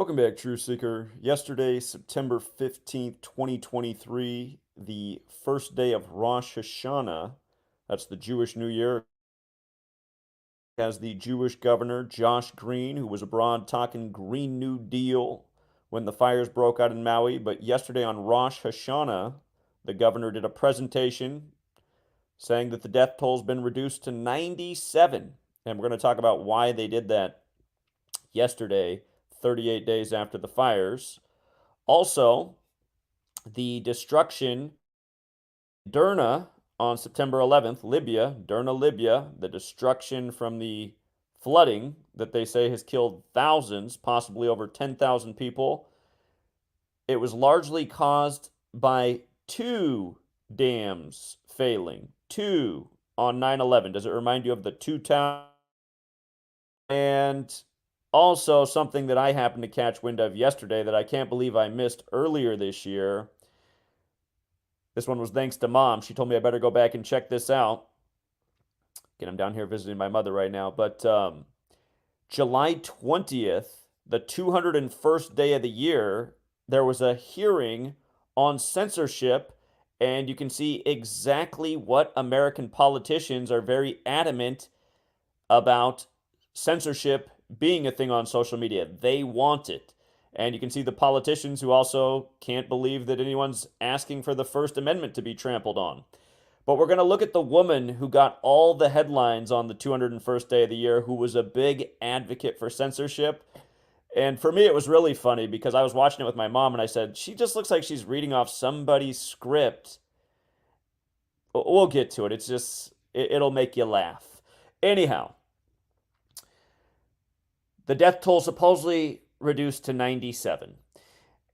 Welcome back, True Seeker. Yesterday, September 15th, 2023, the first day of Rosh Hashanah, that's the Jewish New Year, as the Jewish governor, Josh Green, who was abroad talking Green New Deal when the fires broke out in Maui. But yesterday on Rosh Hashanah, the governor did a presentation saying that the death toll has been reduced to 97. And we're going to talk about why they did that yesterday, 38 days after the fires. Also, the destruction Derna on September 11th, Libya, Derna, Libya, the destruction from the flooding that they say has killed thousands, possibly over 10,000 people. It was largely caused by two dams failing. Two on 9/11. Does it remind you of the two towers? And also something that I happened to catch wind of yesterday that I can't believe I missed earlier this year. This one was thanks to Mom. She told me I better go back and check this out. Again, I'm down here visiting my mother right now. But July 20th, the 201st day of the year, there was a hearing on censorship. And you can see exactly what American politicians are very adamant about censorship being a thing on social media. They want it. And you can see the politicians who also can't believe that anyone's asking for the First Amendment to be trampled on. But we're going to look at the woman who got all the headlines on the 201st day of the year, who was a big advocate for censorship. And for me, it was really funny because I was watching it with my mom and I said, she just looks like she's reading off somebody's script. We'll get to it. It's just, it'll make you laugh. Anyhow, the death toll supposedly reduced to 97.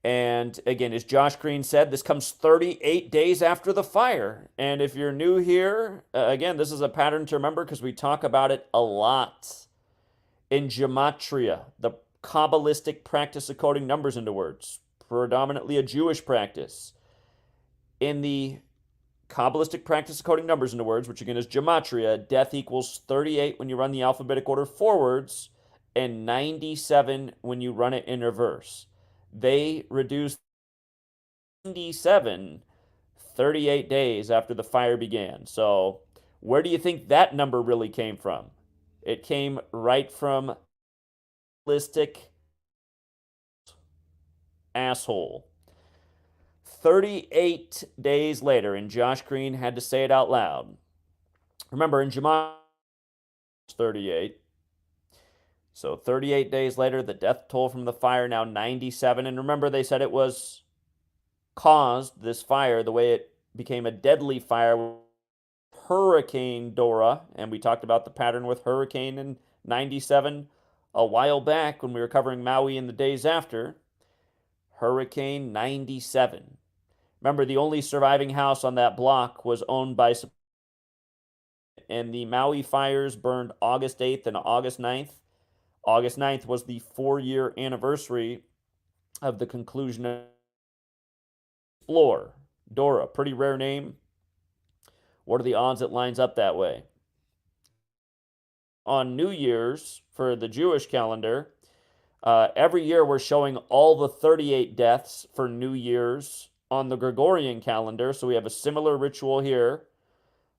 And again, as Josh Green said, this comes 38 days after the fire. And if you're new here, again, this is a pattern to remember because we talk about it a lot. In gematria, the Kabbalistic practice of coding numbers into words, predominantly a Jewish practice. In the Kabbalistic practice of coding numbers into words, which again is gematria, death equals 38 when you run the alphabetic order forwards and 97 when you run it in reverse. They reduced 97 38 days after the fire began. So, where do you think that number really came from? It came right from holistic asshole. 38 days later, and Josh Green had to say it out loud. Remember, in July, 38. So 38 days later, the death toll from the fire now 97. And remember, they said it was caused, this fire, the way it became a deadly fire, Hurricane Dora. And we talked about the pattern with Hurricane in 97 a while back when we were covering Maui in the days after. Hurricane 97. Remember, the only surviving house on that block was owned by, and the Maui fires burned August 8th and August 9th. August 9th was the 4-year anniversary of the conclusion of Explorer. Dora, pretty rare name. What are the odds it lines up that way? On New Year's, for the Jewish calendar, every year we're showing all the 38 deaths for New Year's on the Gregorian calendar. So we have a similar ritual here.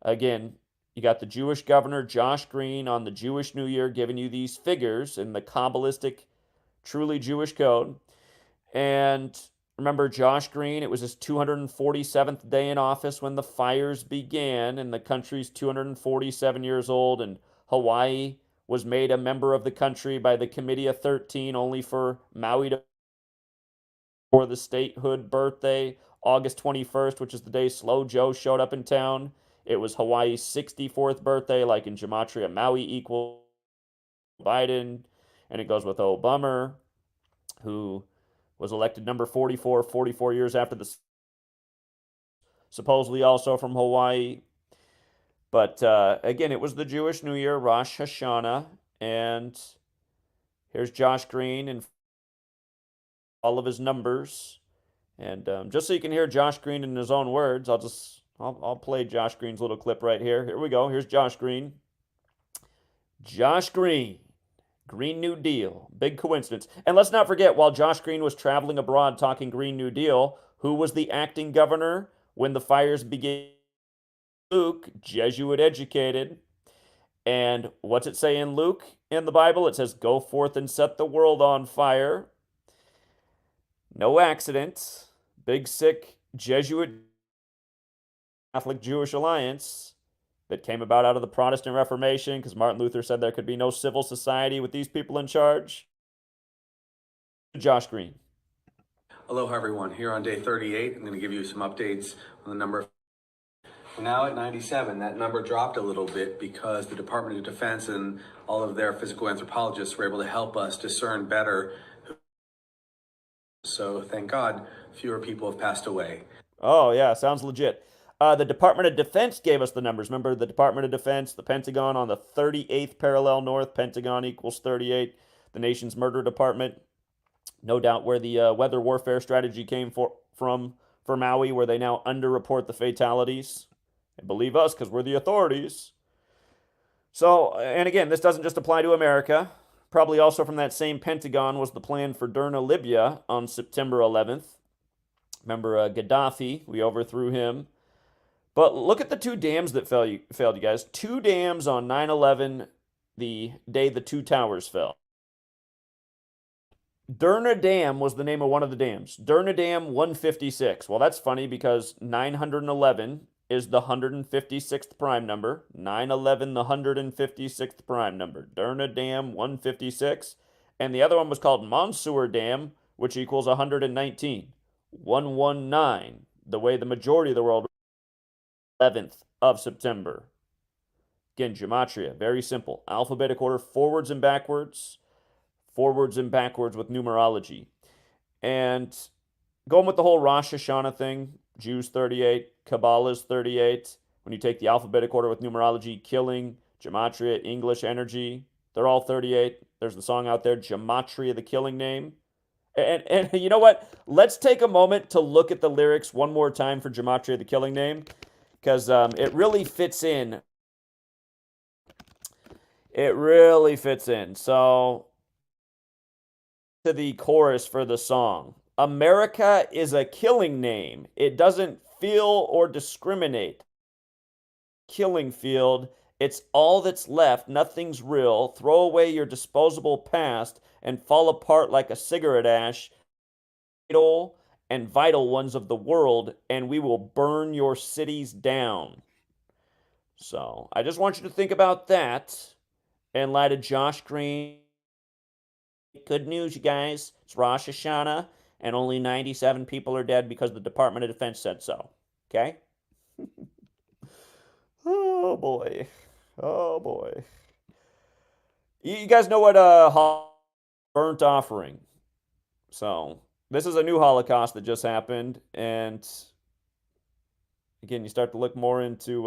Again, you got the Jewish governor, Josh Green, on the Jewish New Year giving you these figures in the Kabbalistic, truly Jewish code. And remember, Josh Green, it was his 247th day in office when the fires began, and the country's 247 years old, and Hawaii was made a member of the country by the Committee of 13 only for Maui to for the statehood birthday, August 21st, which is the day Slow Joe showed up in town. It was Hawaii's 64th birthday, like in Gematria, Maui equal Biden, and it goes with Obama, who was elected number 44, 44 years after the supposedly also from Hawaii. But again, it was the Jewish New Year, Rosh Hashanah, and here's Josh Green and all of his numbers. And just so you can hear Josh Green in his own words, I'll play Josh Green's little clip right here. Here we go. Here's Josh Green. Josh Green, Green New Deal. Big coincidence. And let's not forget, while Josh Green was traveling abroad talking Green New Deal, who was the acting governor when the fires began? Luke, Jesuit educated. And what's it say in Luke in the Bible? It says, "Go forth and set the world on fire." No accident. Big, sick Jesuit Catholic Jewish alliance that came about out of the Protestant Reformation because Martin Luther said there could be no civil society with these people in charge. Josh Green. Aloha, everyone. Here on day 38, I'm going to give you some updates on the number of. We're now at 97. That number dropped a little bit because the Department of Defense and all of their physical anthropologists were able to help us discern better. So thank God, fewer people have passed away. Oh, yeah, sounds legit. The Department of Defense gave us the numbers. Remember the Department of Defense, the Pentagon on the 38th parallel north, Pentagon equals 38, the nation's murder department. No doubt where the weather warfare strategy came from for Maui, where they now underreport the fatalities. And believe us, because we're the authorities. So, and again, this doesn't just apply to America. Probably also from that same Pentagon was the plan for Derna, Libya on September 11th. Remember Gaddafi, we overthrew him. But look at the two dams that failed, you guys. Two dams on 9/11, the day the two towers fell. Derna Dam was the name of one of the dams. Derna Dam 156. Well, that's funny because 911 is the 156th prime number. 911, the 156th prime number. Derna Dam 156. And the other one was called Mansour Dam, which equals 119. 119, the way the majority of the world 11th of September. Again, gematria, very simple. Alphabetic order, forwards and backwards with numerology. And going with the whole Rosh Hashanah thing, Jews 38, Kabbalah's 38. When you take the alphabetic order with numerology, killing, gematria, English energy, they're all 38. There's the song out there, Gematria, the killing name. And you know what? Let's take a moment to look at the lyrics one more time for Gematria, the killing name, because it really fits in. It really fits in. So, to the chorus for the song. America is a killing name. It doesn't feel or discriminate. Killing field. It's all that's left. Nothing's real. Throw away your disposable past and fall apart like a cigarette ash. Vital and vital ones of the world, and we will burn your cities down. So I just want you to think about that in light of Josh Green. Good news, you guys. It's Rosh Hashanah, and only 97 people are dead because the Department of Defense said so. Okay? Oh, boy. Oh, boy. You guys know what burnt offering. So, this is a new Holocaust that just happened, and again, you start to look more into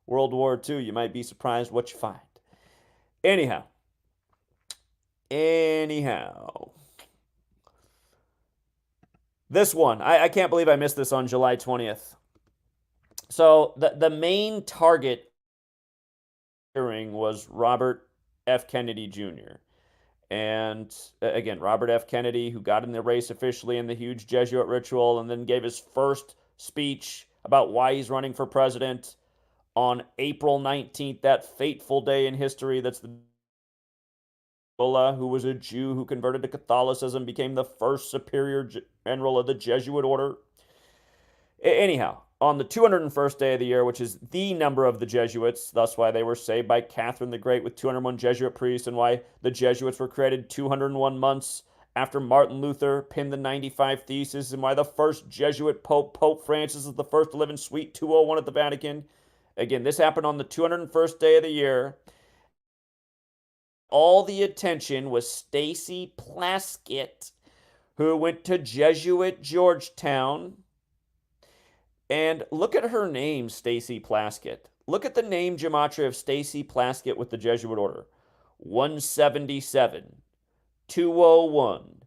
World War II, you might be surprised what you find. Anyhow. This one, I can't believe I missed this on July 20th. So the main target hearing was Robert F. Kennedy Jr. And again, Robert F. Kennedy, who got in the race officially in the huge Jesuit ritual and then gave his first speech about why he's running for president on April 19th, that fateful day in history. That's the who was a Jew who converted to Catholicism, became the first superior general of the Jesuit order. Anyhow, on the 201st day of the year, which is the number of the Jesuits, thus why they were saved by Catherine the Great with 201 Jesuit priests, and why the Jesuits were created 201 months after Martin Luther penned the 95 Theses, and why the first Jesuit Pope, Pope Francis, is the first to live in Suite 201 at the Vatican. Again, this happened on the 201st day of the year. All the attention was Stacy Plaskett, who went to Jesuit Georgetown. And look at her name, Stacy Plaskett. Look at the name gematria of Stacy Plaskett with the Jesuit order. 177, 201,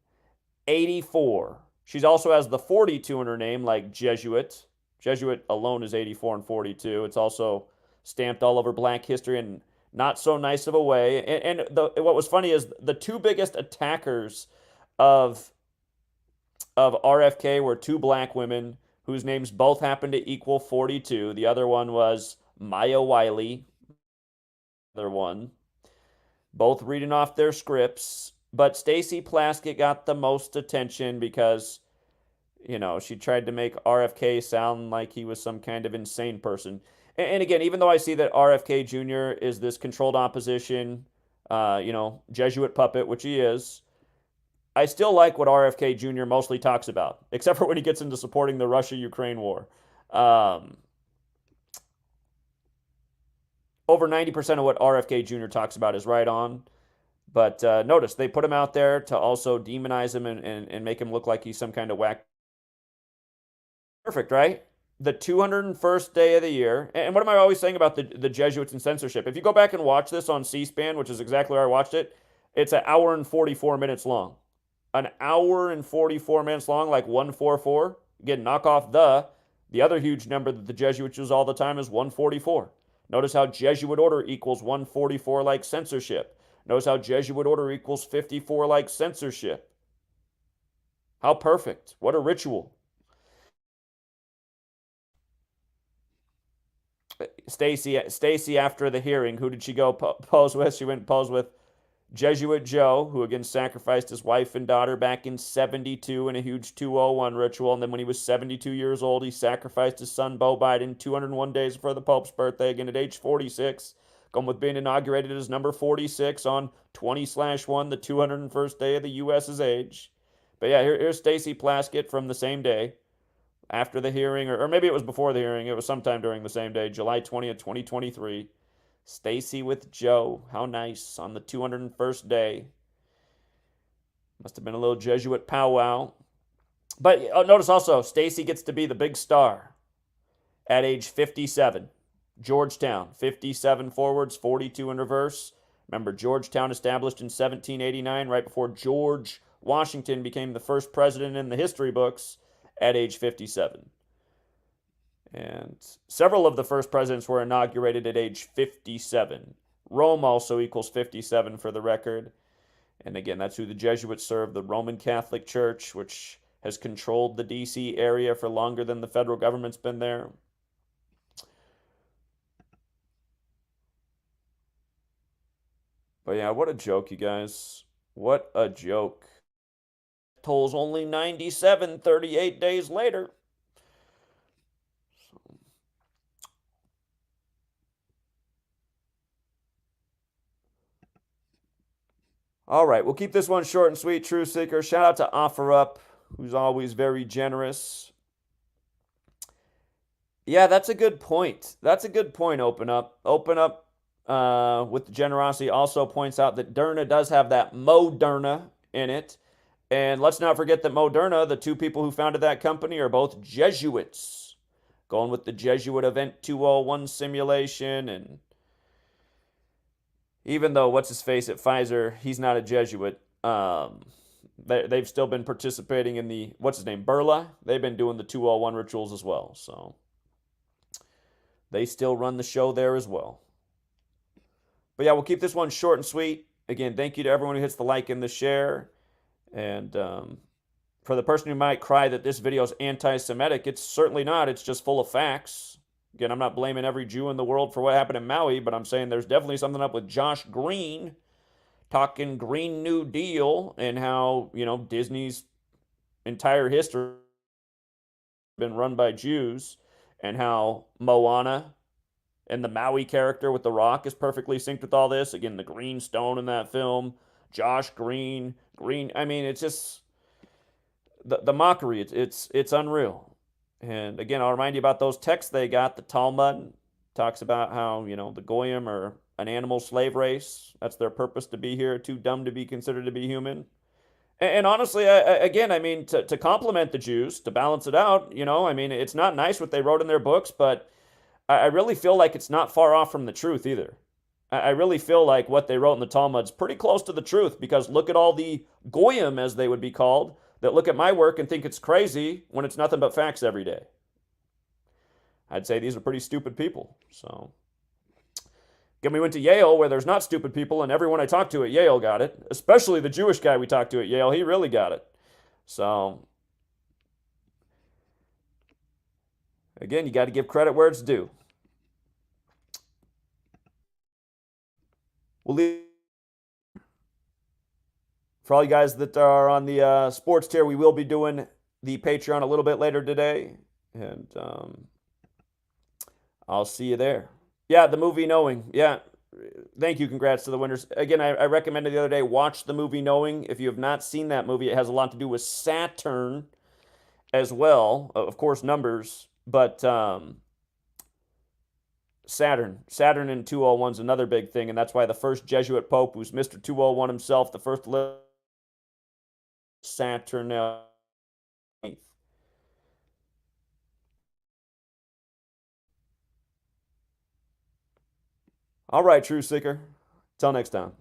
84. She also has the 42 in her name, like Jesuit. Jesuit alone is 84 and 42. It's also stamped all over Black history and not so nice of a way. What was funny is the two biggest attackers of RFK were two black women whose names both happened to equal 42. The other one was Maya Wiley, the other one, both reading off their scripts. But Stacey Plaskett got the most attention because, she tried to make RFK sound like he was some kind of insane person. And again, even though I see that RFK Jr. is this controlled opposition, Jesuit puppet, which he is, I still like what RFK Jr. mostly talks about, except for when he gets into supporting the Russia-Ukraine war. Um, Over 90% of what RFK Jr. talks about is right on. But notice, they put him out there to also demonize him and make him look like he's some kind of whack. Perfect, right? The 201st day of the year. And what am I always saying about the Jesuits and censorship? If you go back and watch this on C-SPAN, which is exactly where I watched it, it's an hour and 44 minutes long. An hour and 44 minutes long, like 144. Again, knock off the other huge number that the Jesuits use all the time is 144. Notice how Jesuit order equals 144 like censorship. Notice how Jesuit order equals 54 like censorship. How perfect. What a ritual. Stacey after the hearing, who did she go pose with? She went pose with Jesuit Joe, who again sacrificed his wife and daughter back in 72 in a huge 201 ritual. And then when he was 72 years old, he sacrificed his son, Beau Biden, 201 days before the Pope's birthday, again at age 46. Going with being inaugurated as number 46 on 20/1, the 201st day of the U.S.'s age. But yeah, here's Stacey Plaskett from the same day after the hearing, or maybe it was before the hearing. It was sometime during the same day, July 20th, 2023. Stacey with Joe. How nice on the 201st day. Must have been a little Jesuit powwow. But notice also, Stacey gets to be the big star at age 57. Georgetown, 57 forwards, 42 in reverse. Remember, Georgetown established in 1789, right before George Washington became the first president in the history books at age 57. And several of the first presidents were inaugurated at age 57. Rome also equals 57 for the record. And again, that's who the Jesuits serve, the Roman Catholic Church, which has controlled the D.C. area for longer than the federal government's been there. But yeah, what a joke, you guys. What a joke. Tolls only 97, 38 days later. All right, we'll keep this one short and sweet, True Seeker. Shout out to OfferUp, who's always very generous. Yeah, that's a good point. That's a good point, Open Up. Open Up with the generosity also points out that Derna does have that Moderna in it. And let's not forget that Moderna, the two people who founded that company, are both Jesuits. Going with the Jesuit Event 201 simulation. And even though, what's his face at Pfizer, he's not a Jesuit. They've still been participating in the, what's his name, Burla? They've been doing the 201 rituals as well. So they still run the show there as well. But yeah, we'll keep this one short and sweet. Again, thank you to everyone who hits the like and the share. And for the person who might cry that this video is anti-Semitic, it's certainly not. It's just full of facts. Again, I'm not blaming every Jew in the world for what happened in Maui, but I'm saying there's definitely something up with Josh Green talking Green New Deal and how, Disney's entire history has been run by Jews, and how Moana and the Maui character with The Rock is perfectly synced with all this. Again, the green stone in that film, Josh Green, I mean, it's just the mockery. It's unreal. And again, I'll remind you about those texts they got. The Talmud talks about how, the Goyim are an animal slave race. That's their purpose to be here, too dumb to be considered to be human. And honestly, again, I mean, to compliment the Jews, to balance it out, I mean, it's not nice what they wrote in their books, but I really feel like it's not far off from the truth either. I really feel like what they wrote in the Talmud's pretty close to the truth, because look at all the Goyim, as they would be called, that look at my work and think it's crazy when it's nothing but facts every day. I'd say these are pretty stupid people. So, Then we went to Yale, where there's not stupid people, and everyone I talked to at Yale got it, especially the Jewish guy we talked to at Yale. He really got it. So, again, you got to give credit where it's due. We'll leave. For all you guys that are on the sports tier, we will be doing the Patreon a little bit later today. And I'll see you there. Yeah, the movie Knowing. Yeah. Thank you. Congrats to the winners. Again, I recommended the other day, watch the movie Knowing. If you have not seen that movie, it has a lot to do with Saturn as well. Of course, numbers. But Saturn in 201 is another big thing. And that's why the first Jesuit Pope, who's Mr. 201 himself, the first Saturn. All right, True Seeker. Till next time.